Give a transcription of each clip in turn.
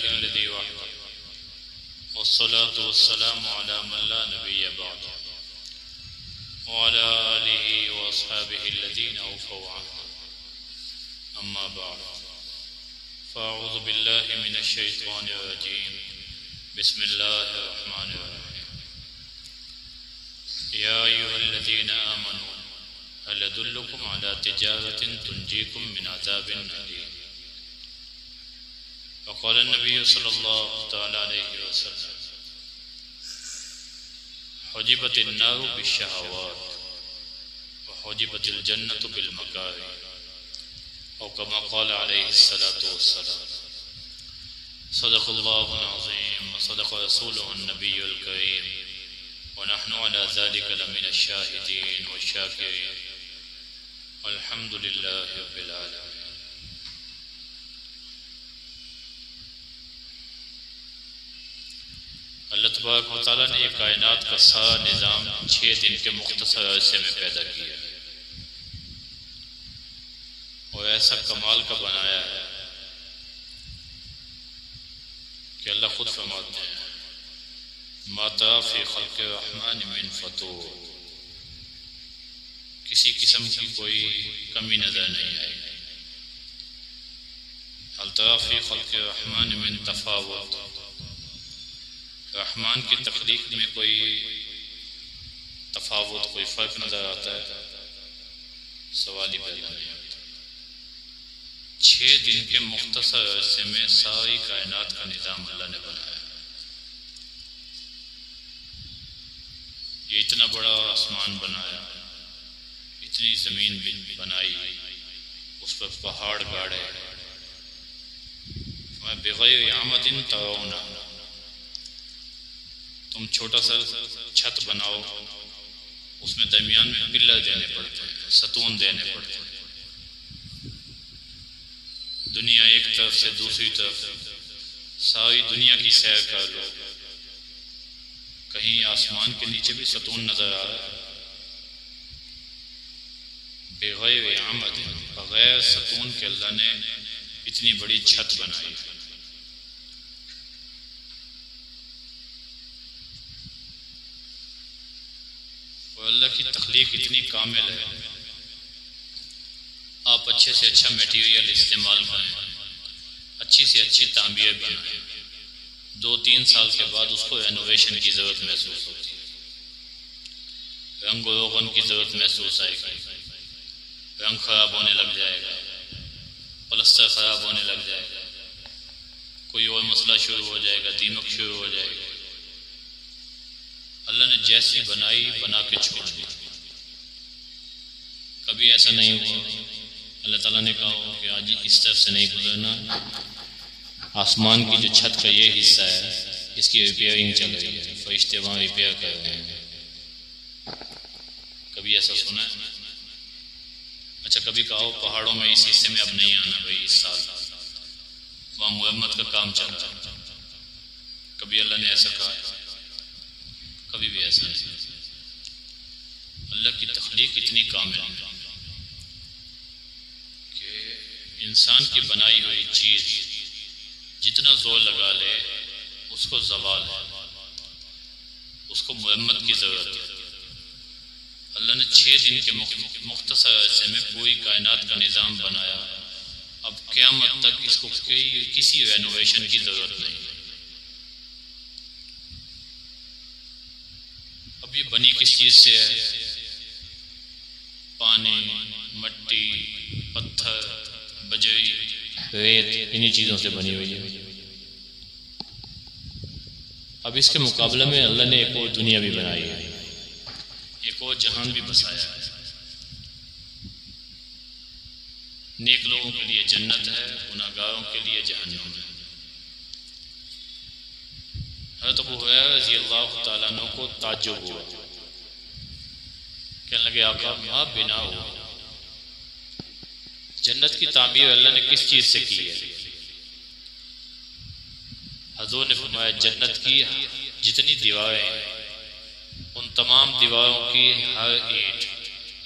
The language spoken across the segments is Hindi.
अल्हम्दुलिल्लाहिल्लज़ी वहदा वस्सलातु वस्सलामु अला मन ला नबिय्य बअद व अला आलिहि व अस्हाबिहि अल्लज़ीना औफ़ौ अहदा अम्मा बअद फ़अऊज़ु बिल्लाहि मिनश शैतानिर रजीम बिस्मिल्लाहिर रहमानिर रहीम या अय्युहल्लज़ीना आमनू हल अदुल्लुकुम अला तिजारतिन तुंजीकुम मिन अज़ाबिन अलीम वक़ाल नबी सल्लल्लाहु तआला अलैहि वसल्लम हुजिबतिन नारु बिश्शहवात व हुजिबतिल जन्नतु बिल मकारिह औ कमा क़ाल अलैहि सलातु वस्सलाम सदक़ल्लाहुल अज़ीम व सदक़ रसूलुहुन नबियुल करीम व नहनु अला ज़ालिका लमिनश शाहिदीन व शाकिरीन अल्हम्दुलिल्लाहि रब्बिल आलमीन। अल्लाह तबारक व तआला ने ये कायनात का सारा निज़ाम 6 दिन के मुख्तसर अरसे में पैदा किया और ऐसा कमाल का बनाया है कि अल्लाह खुद फरमाते हैं मा तरा फ़ी ख़ल्क़ि रहमान मिन फ़तूर, किसी किस्म की कोई कमी नजर नहीं आई। हल तरा फ़ी ख़ल्क़ि रहमान मिन तफ़ावुत, रहमान की तख्लीक में कोई तफावत कोई फ़र्क नज़र आता है? सवाल ही पैदा नहीं होता। 6 दिन के मुख्तसर अरसे में सारी कायनात का निज़ाम अल्लाह ने बनाया। ये इतना बड़ा आसमान बनाया, इतनी ज़मीन बनाई, उस पर पहाड़ गाड़े, बिग़ैर आमदिन तरौना, तुम छोटा सा छत बनाओ, उसमें दरमियान में पिल्लर देने पड़ते हैं, सतून देने पड़ते हैं। दुनिया एक तरफ से दूसरी तरफ सारी दुनिया की सैर कर लो, कहीं आसमान के नीचे भी सतून नजर आ रहा है? बेगैर आमद, बगैर सतून के अल्लाह ने इतनी बड़ी छत बनाई। अल्लाह की तख्लीक इतनी कामिल है, आप अच्छे से अच्छा मटेरियल इस्तेमाल करें, अच्छी से अच्छी तामीर बनाएं, 2-3 साल के बाद उसको रेनोवेशन की ज़रूरत महसूस होती है, रंग रोगन की ज़रूरत महसूस आएगी, रंग ख़राब होने लग जाएगा, प्लस्तर ख़राब होने लग जाएगा, कोई और मसला शुरू हो जाएगा, दीमक शुरू हो जाएगा। अल्लाह ने जैसी बनाई बना के छोड़ दी। कभी ऐसा नहीं हुआ अल्लाह ताला ने कहा हो कि आज इस तरफ से नहीं गुजरना, आसमान की जो छत का ये हिस्सा है इसकी रिपेयरिंग चल रही है, फरिश्ते वहाँ रिपेयर कर रहे हैं। कभी ऐसा सुना है? अच्छा, कभी कहा हो पहाड़ों में इस हिस्से में अब नहीं आना भाई, इस साल वहाँ मुरम्मत का काम चल रहा है। कभी अल्लाह ने ऐसा कहा? कभी भी ऐसा नहीं। अल्लाह की तख्लीक इतनी कामिल है कि इंसान की बनाई हुई चीज़ जितना जोर लगा ले उसको ज़वाल है, उसको मुरम्मत की ज़रूरत है। अल्लाह ने 6 दिन के मुख्तसर अरसे में पूरी कायनात का निज़ाम बनाया। अब क़यामत तक इसको किसी रेनोवेशन की ज़रूरत नहीं। अब ये बनी किस चीज़ से है? पानी, मट्टी, पत्थर, बजरी, रेत, इन्हीं चीज़ों से बनी हुई है। अब इसके मुकाबले में अल्लाह ने एक और दुनिया भी बनाई है, एक और जहान भी बसाया है। नेक लोगों के लिए जन्नत है, गुनाहगारों के लिए जहन्नम है। हज़रत अबू हुरैरा रज़ी अल्लाह तआला अन्हु को ताज्जुब हुआ, कहने लगे आका मा बिना हो, जन्नत की तामीर अल्लाह ने किस चीज़ से की है? हज़ूर ने फरमाया जन्नत की जितनी दीवारें हैं उन तमाम दीवारों की हर ईंट,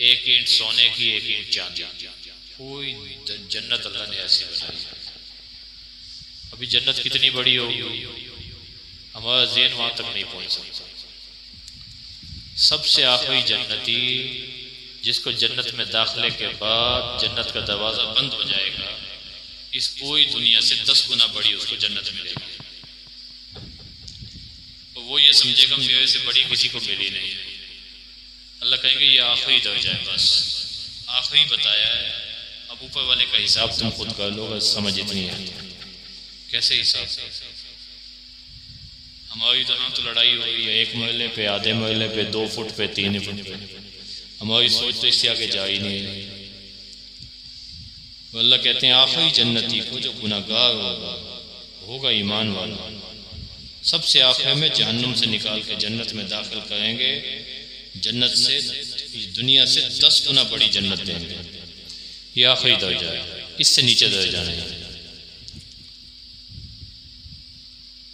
एक ईंट सोने की, एक ईंट चांदी, पूरी जन्नत अल्लाह ने ऐसी बनाई। अभी जन्नत कितनी बड़ी होगी, हमारा ज़हन वहां तक नहीं पहुंच सकता। सबसे आखिरी जन्नती जिसको जन्नत में दाखिले के बाद जन्नत का दरवाजा बंद हो जाएगा, इस पूरी दुनिया से 10 गुना बड़ी उसको जन्नत मिलेगी। तो वो ये समझेगा मेरे से बड़ी किसी को मिली नहीं है। अल्लाह कहेंगे ये आखिरी दर्जा है, बस आखिरी बताया है, अब ऊपर वाले का हिसाब तुम खुद कर लो, बस समझ इतनी है। कैसे हिसाब? हमारी तरह तो लड़ाई हो रही है 1 महले पे, आधे महले पे, 2 फुट पे, 3 फुट पे। हमारी सोच तो इससे आगे जा ही नहीं है। अल्लाह कहते हैं आखिरी जन्नती को जो गुनाहगार होगा ईमान वाला, सबसे आखिर में जहन्नुम से निकाल के जन्नत में दाखिल करेंगे। जन्नत से दुनिया से 10 गुना बड़ी जन्नत देंगे। ये आखिरी दर्जा है, इससे नीचे दर्जा नहीं।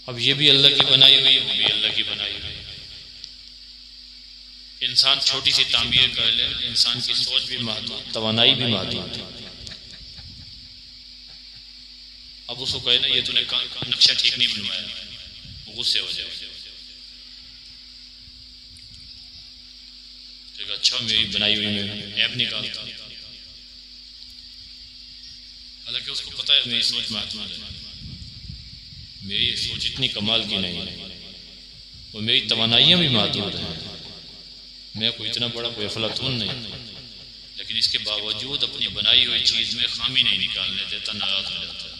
अब ये भी अल्लाह की बनाई हुई, वो भी अल्लाह की बनाई हुई। इंसान छोटी सी तामीर कर ले, इंसान की सोच भी महदूद, तवानाई भी महदूद। अब उसको कहे ना ये तूने नक्शा ठीक नहीं बनवाया, वो गुस्से हो जाए। अच्छा मेरी बनाई हुई में ऐप निकालता, हालांकि उसको पता है मेरी सोच महदूद है, मेरी सोच इतनी कमाल की नहीं है, और मेरी तवानाइयाँ भी महदूद हैं। मैं कोई इतना बड़ा कोई अफलातून नहीं, लेकिन इसके बावजूद अपनी बनाई हुई चीज़ में खामी नहीं निकालने देता, नाराज हो जाता है।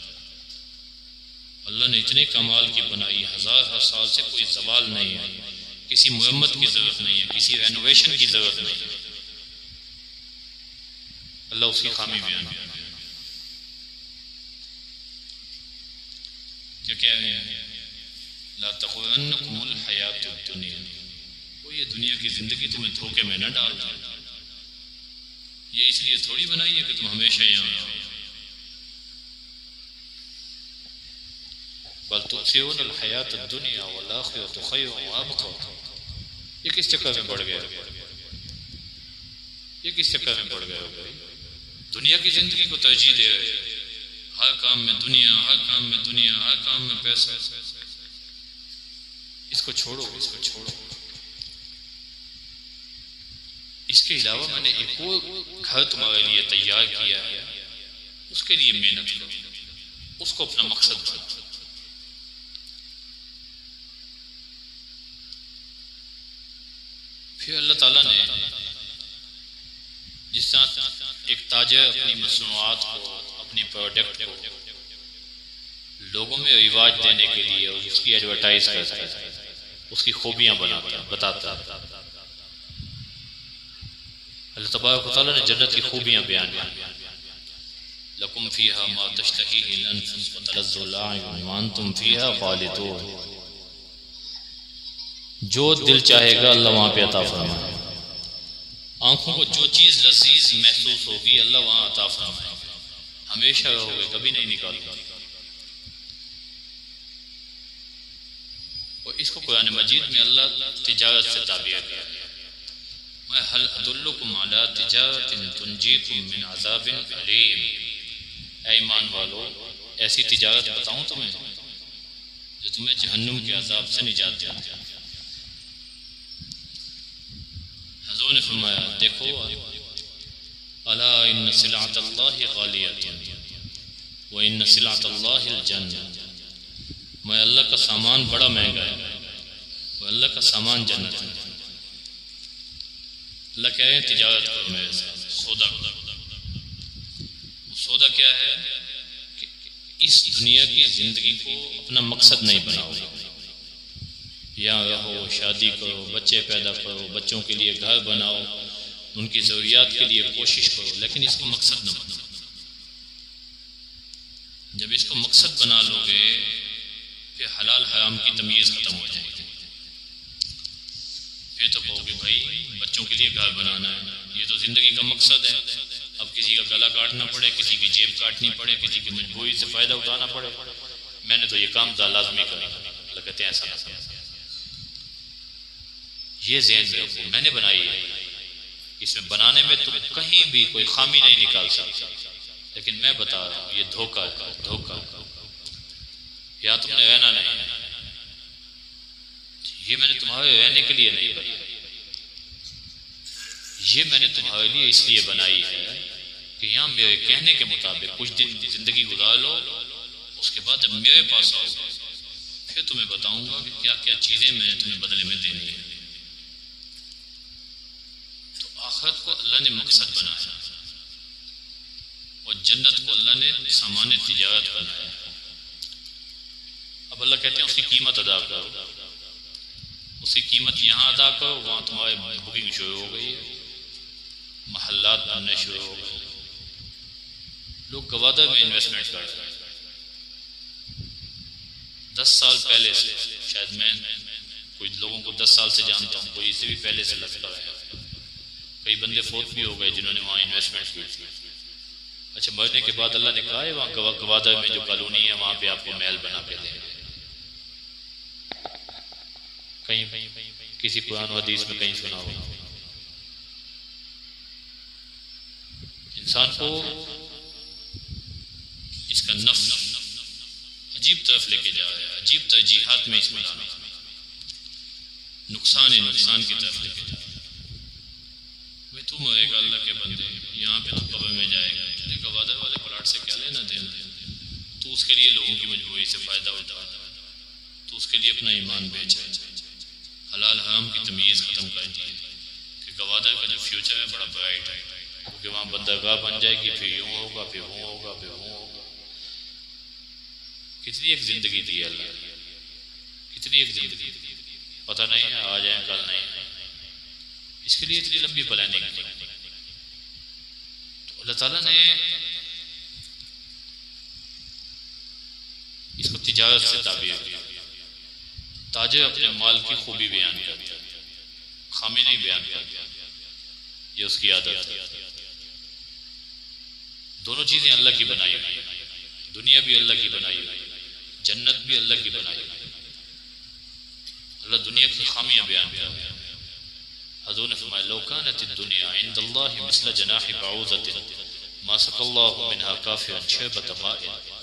अल्लाह ने इतने कमाल की बनाई, हज़ार साल से कोई सवाल नहीं है, किसी मुरम्मत की ज़रूरत नहीं है, किसी रेनोवेशन की ज़रूरत नहीं है। अल्लाह उसकी खामी बयान किया। क्या कह रहे हैं? ला तग़ुरन्नकुमुल हयातुद दुनिया, वो ये दुनिया की जिंदगी तुम्हें धोखे में न डाल दे। ये इसलिए थोड़ी बनाई है कि तुम हमेशा यहाँ रहो। बल तुसिरूनल हयातुद दुनिया वल आखिरतु खैरुन व अबक़ा। ये किस चक्कर में पड़ गए? ये किस चक्कर में पड़ गए हो भाई? दुनिया की जिंदगी को तरजीह दे रहे, हर काम में दुनिया, हर काम में दुनिया, हर काम में पैसा। इसको छोड़ो, इसको छोड़ो। इसके अलावा मैंने एक और घर तुम्हारे लिए तैयार किया है, उसके लिए मेहनत करो, उसको अपना मकसद बनाओ। फिर अल्लाह ताला ने जिस तरह एक ताजर अपनी मसनूआत को, अपनी प्रोडक्ट को लोगों में रिवाज देने के लिए उसकी एडवर्टाइज करता है, उसकी खूबियां बनाता है, बताता है। अल्लाह तबारक व तआला ने जन्नत की खूबियां बयान की। लकुम फीहा मा तश्तहीहिल अनफुस व तलज़्ज़ुल अ'युन व अंतुम फीहा खालिदून। जो दिल चाहेगा अल्लाह वहां पे अता फरमाए। आंखों को जो चीज लजीज महसूस होगी अल्लाह वहां अता फरमाए। हमेशा रहोगे, कभी नहीं निकालोगे। और इसको कुरान मजीद में अल्लाह तिजारत से ताबीर किया है। मैं हल अदुल्लुकुम अला तिजारतिन तुंजीकुम मिन अज़ाबिन अलीम। ऐ ईमान वालो, ऐसी तिजारत बताऊं तुम्हें जो तुम्हें जहन्नुम के अजाब से निजात देती है। हज़ूर ने फरमाया, देखो अला इन्न सिलातल्लाहि गालियतुन व इन्न सिलातल्लाहिल जन्नह। मैं अल्लाह का सामान बड़ा महंगा है, वो अल्लाह का सामान जन्नत है। अल्लाह कह रहे हैं तिजारत करो मेरे साथ, सौदा करो। सौदा क्या है कि इस दुनिया की जिंदगी को अपना मकसद नहीं बनाओगे। यहाँ रहो, शादी करो, बच्चे पैदा करो, बच्चों के लिए घर बनाओ, उनकी ज़रूरियात के लिए कोशिश करो, लेकिन इसको मकसद न बनाओ। जब इसको मकसद बना लोगे फिर हलाल हराम की तमीज़ ख़त्म हो जाएगी। फिर तो कहोगे भाई बच्चों के लिए घर बनाना है, ये तो ज़िंदगी का मकसद है। अब किसी का गला काटना पड़े, किसी की जेब काटनी पड़े, किसी की मजबूरी से फ़ायदा उठाना पड़े, मैंने तो ये काम लाजमी करा। लगते हैं ऐसा ये ज़हन में रखो, मैंने बनाई है, इसमें बनाने में तुम कहीं भी कोई खामी नहीं निकाल सकते। लेकिन मैं बता रहा हूँ ये धोखा है, धोखा। या तुमने रहना नहीं, ये मैंने तुम्हारे रहने के लिए नहीं बनाई, ये मैंने तुम्हारे लिए इसलिए बनाई है कि यहाँ मेरे कहने के मुताबिक कुछ दिन जिंदगी गुजार लो, उसके बाद जब मेरे पास आओ फिर तुम्हें बताऊंगा कि क्या क्या चीजें मैंने तुम्हें बदले में देनी है। तो आखिरत को अल्लाह ने मकसद बनाया और जन्नत को अल्लाह ने सामान्य तिजारत बनाया। अब अल्लाह कहते हैं उसकी कीमत अदा करो, उसकी कीमत यहाँ अदा करो, वहाँ तुम्हारी बुकिंग शुरू हो गई है, महल्लात बनने शुरू हो गए, लोग गवादर में इन्वेस्टमेंट कर रहे हैं। 10 साल पहले से, शायद मैं कुछ लोगों को 10 साल से जानता हूँ, कोई इससे भी पहले से लगता है, कई बंदे फोत भी हो गए जिन्होंने वहाँ इन्वेस्टमेंट की थी। अच्छा, मरने के बाद अल्लाह ने कहा है वहाँ गवादर में जो कॉलोनी है वहाँ पे आपको महल बना के देंगे। कहीं किसी कुरान हदीस में कहीं सुना हो। इंसान को इसका नफ्स अजीब तरफ लेके जा रहा है, अजीब तरजीहात में इसमें नुकसान ही नुकसान की तरफ लेके जा रहा है। भाई तू मरेगा अल्लाह के बंदे, यहाँ पे तो कब्र में जाएगा, तुझे गवादर वाले प्लाट से क्या लेना देना, तू उसके लिए लोगों की मजबूरी से फायदा उठा, तो उसके लिए अपना ईमान बेचा, हलाल हराम की तमीज़ ख़त्म कर दी कि गवादर का जो फ्यूचर है बड़ा ब्राइट है, क्योंकि वहाँ बंदरगाह बन जाएगी, फिर यूँ होगा, फिर वो होगा, फिर वो होगा। कितनी एक ज़िंदगी दी अल्लाह, कितनी एक ज़िंदगी, पता नहीं है आ जाए कल नहीं है, इसके लिए इतनी लंबी प्लानिंग की। तो अल्लाह ताला ने इसको तिजारत से ताबीर किया। ताजिर अपने माल की खूबी बयान करता है, खामी नहीं बयान करता, ये उसकी आदत है। दोनों चीजें अल्लाह की बनाई हुई, दुनिया भी अल्लाह की बनाई हुई, जन्नत भी अल्लाह की बनाई हुई। अल्लाह दुनिया की खामियां बयान कर रहा है। हज़रत ने फरमाया लौ कानत दुनिया इंदल्लाहि मिस्ल जनाहि बाऊज़तिन मा सक़ल्लाहु मिनहा काफ़िरन शरबत माइन।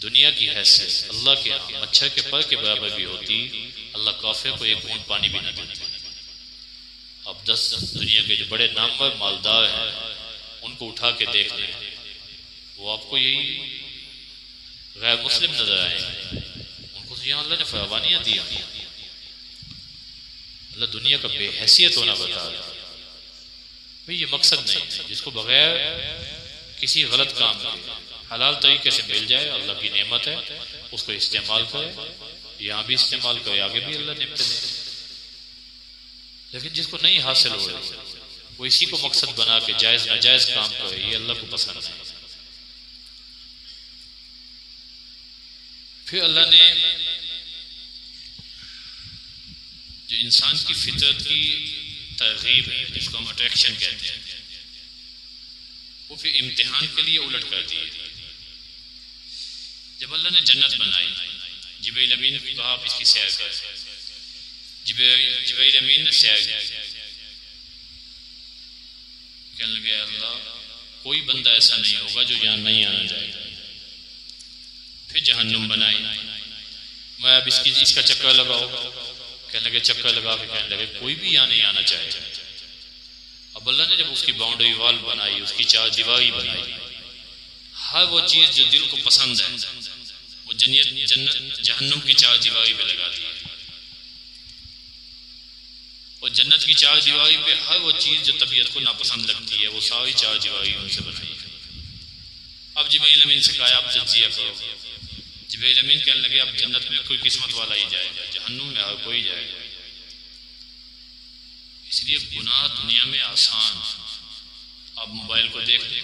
दुनिया की हैसियत अल्लाह के यहाँ मच्छर के पर के बराबर भी होती, अल्लाह काफिर को एक बूंद पानी भी न देता। अब 10 दुनिया के जो बड़े नामवर मालदार हैं उनको उठा के देख लें, वो आपको यही गैर मुस्लिम नजर आएंगे। उनको तो यहाँ अल्लाह ने फरावानियाँ दी। अल्लाह दुनिया का बेहैसियत होना बता रहा है। भाई ये मकसद नहीं है, जिसको बगैर किसी गलत काम के हलाल तरीके से मिल जाए, अल्लाह की नेमत है, उसको इस्तेमाल करे, यहाँ भी इस्तेमाल करे, आगे भी अल्लाह नेमत दे। लेकिन जिसको नहीं हासिल हो रही वो इसी को मकसद बना के जायज नाजायज काम करे, ये अल्लाह को पसंद है। फिर अल्लाह ने जो इंसान की फितरत की तरगीब है, जिसको हम अट्रैक्शन कहते हैं, वो फिर इम्तिहान के लिए उलट कर दी। जब अल्लाह ने जन्नत बनाई, जिब्रील अमीन ने कहा आप इसकी सैर कर, जिब्रील अमीन ने सैर की, कहने लगे अल्लाह कोई बंदा ऐसा नहीं होगा जो यहाँ नहीं आना चाहेगा। फिर जहन्नुम बनाई, मैं अब इसका चक्कर लगाओ, कहने लगे चक्कर लगा के कहने लगे कोई भी यहाँ नहीं आना चाहेगा। अब अल्लाह ने जब उसकी बाउंड्री वाल बनाई, उसकी चार दीवारी बनाई, हर वो चीज जो दिल को पसंद है वो जहन्नुम की चार दीवारी पे लगा दी, और जन्नत की चार दीवारी पे हर वो चीज जो तबीयत को नापसंद लगती है वो सारी चार दीवारी उनसे बनाई। अब जिब्रील अमीन से कहा आप तज्जिया करो, जिब्रील अमीन कहने लगे अब जन्नत में कोई किस्मत वाला ही जाएगा, जहन्नुम में हर कोई जाएगा। इसलिए गुनाह दुनिया में आसान, आप मोबाइल को देख लें,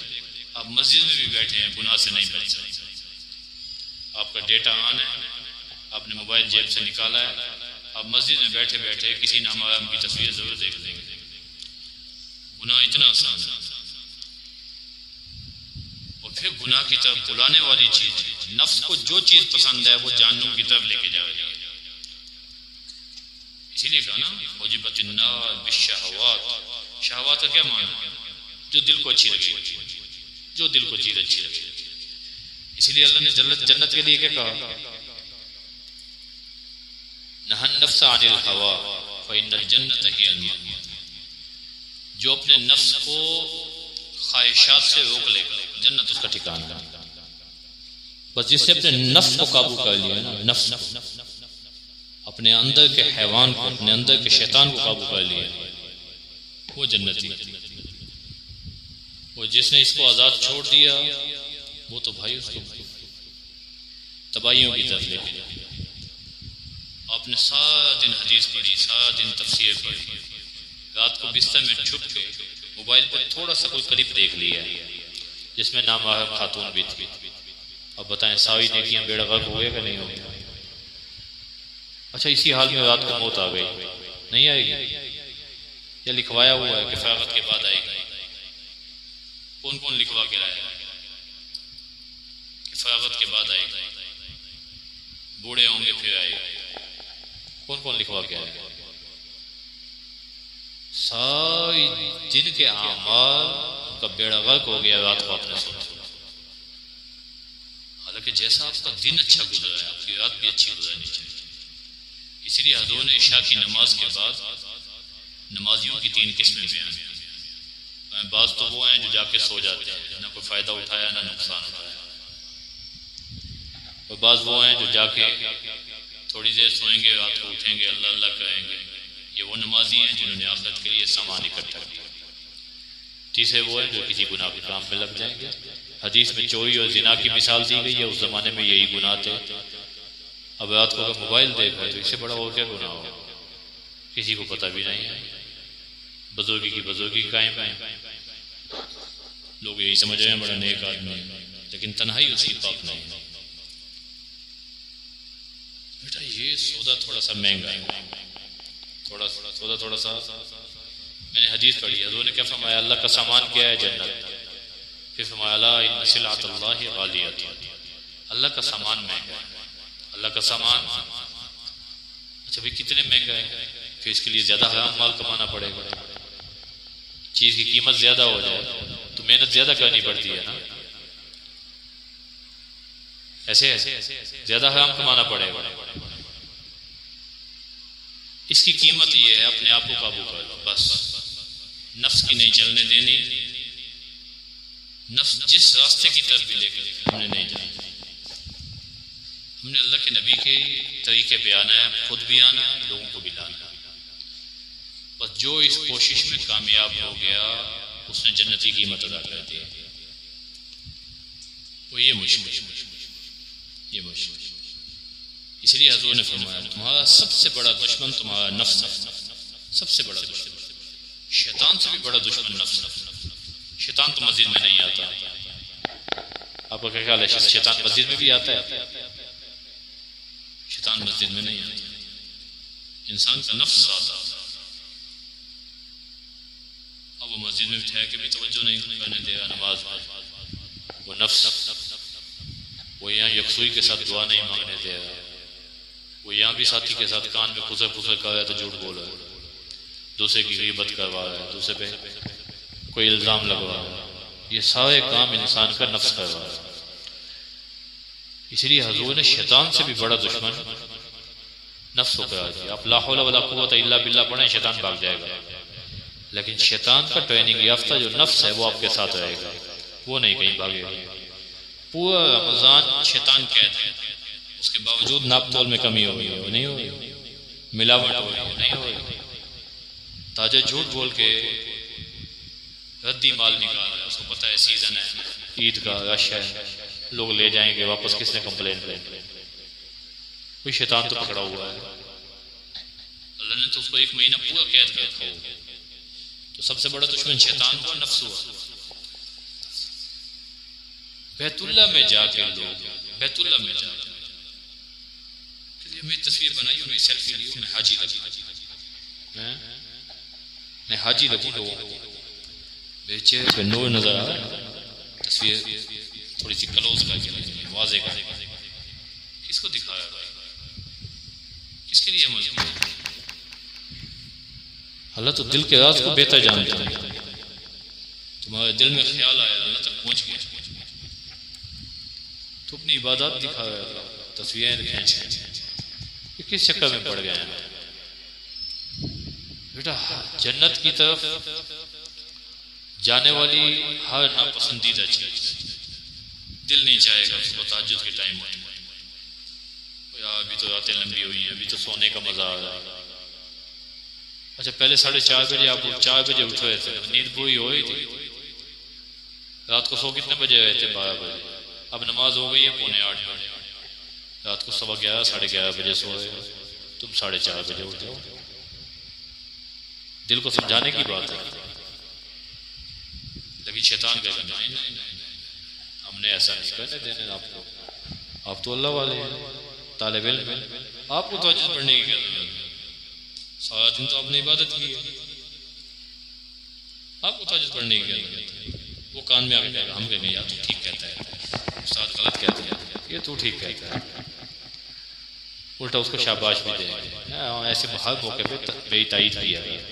आप मस्जिद में भी बैठे हैं गुनाह से नहीं बच सकते। आपका डेटा ऑन है, आपने मोबाइल जेब से निकाला है, आप मस्जिद में बैठे बैठे किसी नामाराम की तस्वीर जरूर देख लेंगे। गुनाह इतना आसान है। और फिर गुनाह की तरफ बुलाने वाली चीज, नफ्स को जो चीज पसंद है वो जहन्नुम की तरफ लेके जा रही है। इसीलिए कहा ना हुजिबतिन्नार बिश्शहवात, शहवात का क्या माना, जो दिल को अच्छी लगे, जो दिल को चीज अच्छी लगे। इसलिए अल्लाह ने जन्नत के लिए क्या कहा, नफ्स अनिल हवा फ़इन्नल जन्नत हियल मअवा। जो अपने नफ्स को ख्वाहिशात से रोक लेगा जन्नत उसका ठिकाना है। बस जिससे अपने नफ्स को काबू कर लिया ना, नफ्स को, अपने अंदर के हैवान को, अपने अंदर के शैतान को काबू कर लिया, वो जन्नती। वो जिसने इसको आज़ाद छोड़ दिया वो तो भाई उसको तबाहियों की तरफ लेके जाए। आपने सारा दिन हदीस पढ़ी, सारा दिन तफसीर पढ़ी, रात को बिस्तर में छुप के मोबाइल पर थोड़ा सा कोई क्लिप देख लिया जिसमें नामाहरम खातून भी थी। अब बताएं सारी नेकियां बेड़ा गर्क हो गया कि नहीं हो गया? अच्छा, इसी हाल में रात को मौत आ गई, नहीं आएगी? या लिखवाया हुआ है कि फ़रागत के बाद आएगी? कौन कौन लिखवा के लाया कि फ़रागत के बाद आएगा, बूढ़े होंगे फिर आएगा? कौन कौन लिखवा के आएगा? सारी दिन के आमाल का बेड़ा गर्क हो गया रात को आपने सोचा। हालांकि जैसा आपका दिन अच्छा गुजरा है आपकी रात भी अच्छी गुजरनी चाहिए। इसलिए हज़ूर ने इशा की नमाज के बाद नमाजियों की 3 किस्में बयान की। बाज़ तो वो हैं जो जाके सो जाते हैं, ना कोई फ़ायदा उठाया ना नुकसान उठाया, और बाज़ वो हैं जो जाके थोड़ी देर सोएंगे, रात को उठेंगे, अल्लाह अल्लाह करेंगे। ये वो नमाजी हैं जिन्होंने आखिरत के लिए सामान इकट्ठा किया। तीसरे वो हैं जो किसी गुनाह के काम में लग जाएंगे। हदीस में चोरी और जिना की मिसाल दी गई है, उस जमाने में यही गुनाह थे। अब रात को अगर मोबाइल देखा है तो इससे बड़ा और क्या गुनाह हो, किसी को पता भी नहीं है। बुजुर्गी की बुजुर्गी कायम है, लोग यही समझ रहे हैं बड़ा नेक आदमी है, लेकिन तन्हाई उसकी पाक नहीं है। बेटा ये सौदा थोड़ा सा महंगा है, थोड़ा सा मैंने हदीस पढ़ी, हज़ूर ने क्या फरमाया? अल्लाह का सामान क्या है? जन्नत। फिर फरमाया ला इन्न सिलातुल्लाहि गालियत, अल्लाह का सामान महंगा है। अल्लाह का सामान, अच्छा भाई कितने महंगा है? फिर इसके लिए ज्यादा हराम माल कमाना पड़ेगा। चीज की कीमत ज्यादा हो जाए तो मेहनत ज्यादा करनी पड़ती है ना, ऐसे ज्यादा हराम कमाना पड़ेगा। इसकी कीमत ये है अपने आप को काबू कर लो, बस नफ्स की नहीं चलने देनी। नफ्स जिस रास्ते की तरफ भी लेकर हमने नहीं जाना, हमने अल्लाह के नबी के तरीके पे आना है, खुद भी आना है, लोगों को भी लाना है। बस जो इस कोशिश में कामयाब हो गया उसने जन्नती कीमत अदा कर दी। वो ये मुश्किल। इसलिए हज़ूर ने फरमाया तुम्हारा सबसे बड़ा दुश्मन तुम्हारा नफ्स, सबसे बड़ा दुश्मन। शैतान से भी बड़ा दुश्मन नफ्स। शैतान तो मस्जिद में नहीं आता, आपका क्या ख्याल है? शैतान मस्जिद में भी आता है? शैतान मस्जिद में नहीं आता, इंसान का नफ्स आता। अब वो मस्जिद में ठहर के भी तवज्जो नहीं करने देगा नमाज, वो नफ्स वो यहाँ यकसुई के साथ दुआ नहीं मांगने देगा, वो यहाँ भी साथी के साथ कान पे फुसर फुसर कर रहा है तो झूठ बोल रहा है, दूसरे की ग़ीबत करवा रहा है, दूसरे पे कोई इल्ज़ाम लगवा रहा है। ये सारे काम इंसान का नफ्स करवा रहा है। इसलिए हज़ूर ने शैतान से भी बड़ा दुश्मन नफ्स को करार दिया। आप ला हौला वला कुव्वता इल्ला बिल्लाह पढ़ें, शैतान भाग जाएगा, लेकिन शैतान का ट्रेनिंग याफ्ता जो नफ्स है वो आपके साथ रहेगा, वो नहीं कहीं भागेगा। पूरा रमजान शैतान कैद है, उसके बावजूद नाप तोल में कमी हो गई है, नहीं हो रही, मिलावट हो गई, नहीं हो रही। ताजा झूठ बोल के रद्दी माल निकाल रहा है, उसको पता है सीजन है, ईद का रश है, लोग ले जाएंगे वापस, किसने कंप्लेन करें? कोई शैतान तो पकड़ा हुआ है। अल्लाह ने तो उसको 1 महीना पूरा कैद कर रखा हो। तो सबसे बड़ा दुश्मन शैतान हुआ, नफ्स हुआ। बैतुल्ला में जाके लोग, बैतुल्ला में जाके मैं तस्वीर बनाई, मैं सेल्फी ली, मैं हाजी लगी, मैं हाजी लगी, लोगों को मेरे चेहरे पे नूर नजर आ रहा है। तस्वीर थोड़ी सी क्लोज करके वाज़ेह कर, किसको दिखाया, किसके लिए अमल? अल्लाह तो दिल के राज को बेहतर जानता है। तुम्हारे दिल में ख्याल आया, अल्लाह तक पहुंच गया, तो अपनी इबादत दिखा रहा है, तस्वीरें खींच, किस चक्कर में पड़ गए हैं? बेटा जन्नत की तरफ जाने वाली हर नापसंदीदा चीज दिल नहीं चाहेगा सुबह तहज्जुद के टाइम में, यार अभी तो रातें लंबी हुई हैं, अभी तो सोने का मजा आ रहा है। अच्छा पहले 4:30 बजे आप 4 बजे उठ रहे थे, नींद पूरी हो रही थी, रात को सो कितने बजे रहे थे? 12 बजे। अब नमाज हो गई है 7:45 बजे, रात को 11:15 11:30 बजे सो रहे हो, तुम 4:30 बजे उठ जाओ। दिल को समझाने की बात है, लेकिन शैतान कहता नहीं हमने ऐसा नहीं करने देने आपको, आप तो अल्लाह वाले हैं, तालिब इल्म हैं, आपको तो तहज्जुद पढ़ने की क्या जरूरत है? सारा दिन तो आपने इबादत की है, आपको तहज्जुद पढ़ने की क्या जरूरत है? वो कान में आके कहेगा, हम कहेंगे यार तू ठीक कहता है, उस्ताद गलत कहते हैं, ये तू ठीक कहता है, उल्टा उसको शाबाश भी देंगे, ऐसे हर मौके पे मेरी तारीफ किया गया।